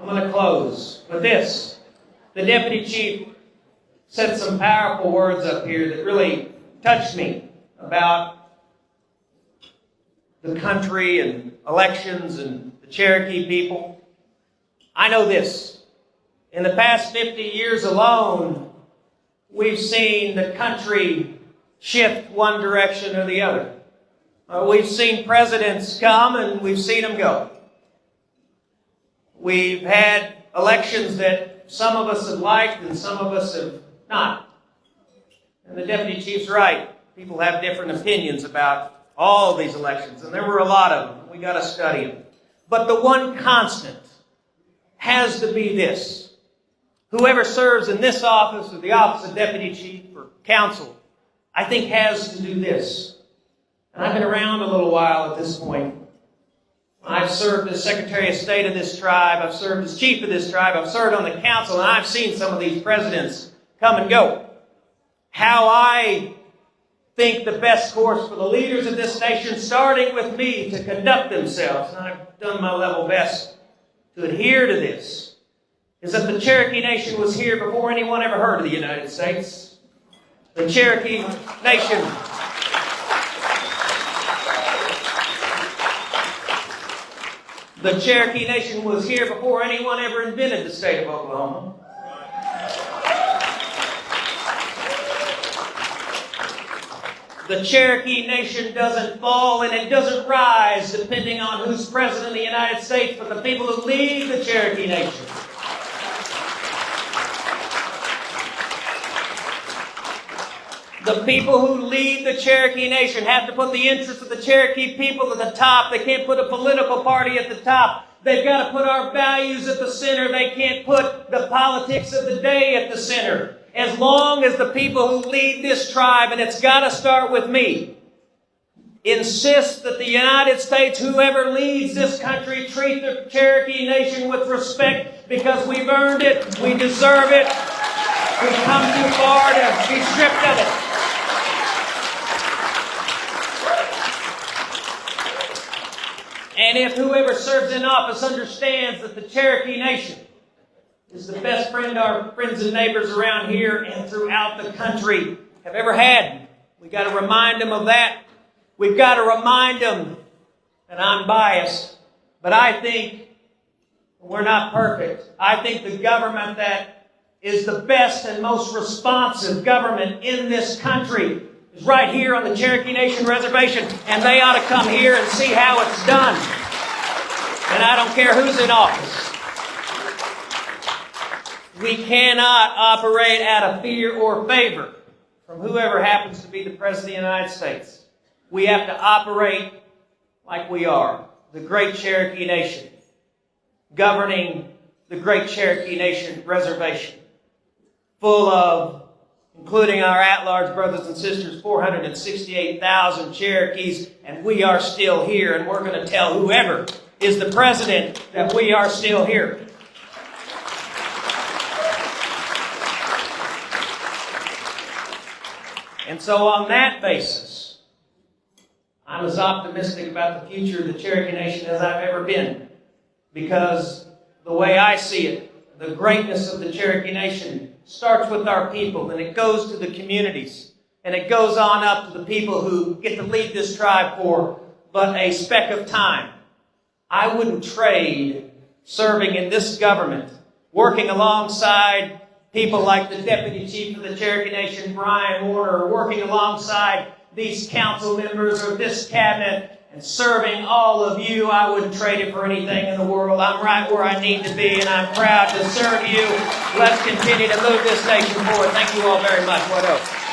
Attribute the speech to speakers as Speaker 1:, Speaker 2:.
Speaker 1: I'm going to close with this. The deputy chief said some powerful words up here that really touched me about the country and elections and the Cherokee people. I know this. In the past 50 years alone, we've seen the country shift one direction or the other. We've seen presidents come and we've seen them go. We've had elections that some of us have liked and some of us have not. And the deputy chief's right. People have different opinions about all these elections, and there were a lot of them. We got to study them. But the one constant has to be this. Whoever serves in this office or the office of deputy chief or council, I think has to do this. And I've been around a little while at this point. I've served as Secretary of State of this tribe. I've served as chief of this tribe. I've served on the council, and I've seen some of these presidents come and go. How I think the best course for the leaders of this nation, starting with me, to conduct themselves, and I've done my level best to adhere to this, is that the Cherokee Nation was here before anyone ever heard of the United States. The Cherokee Nation was here before anyone ever invented the state of Oklahoma. The Cherokee Nation doesn't fall and it doesn't rise depending on who's president of the United States, but the people who lead the Cherokee Nation. The people who lead the Cherokee Nation have to put the interests of the Cherokee people at the top. They can't put a political party at the top. They've got to put our values at the center. They can't put the politics of the day at the center. As long as the people who lead this tribe, and it's got to start with me, insist that the United States, whoever leads this country, treat the Cherokee Nation with respect because we've earned it, we deserve it, we've come too far to be stripped of it. And if whoever serves in office understands that the Cherokee Nation is the best friend our friends and neighbors around here and throughout the country have ever had, we've got to remind them of that. We've got to remind them, and I'm biased, but I think we're not perfect. I think the government that is the best and most responsive government in this country is right here on the Cherokee Nation Reservation, and they ought to come here and see how it's done. And I don't care who's in office. We cannot operate out of fear or favor from whoever happens to be the President of the United States. We have to operate like we are, the great Cherokee Nation, governing the great Cherokee Nation Reservation, full of, including our at-large brothers and sisters, 468,000 Cherokees, and we are still here, and we're going to tell whoever is the president that we are still here. And so on that basis, I'm as optimistic about the future of the Cherokee Nation as I've ever been, because the way I see it, the greatness of the Cherokee Nation starts with our people, and it goes to the communities, and it goes on up to the people who get to lead this tribe for but a speck of time. I wouldn't trade serving in this government, working alongside people like the Deputy Chief of the Cherokee Nation, Brian Warner, working alongside these council members or this cabinet and serving all of you. I wouldn't trade it for anything in the world. I'm right where I need to be, and I'm proud to serve you. Let's continue to move this nation forward. Thank you all very much. What else?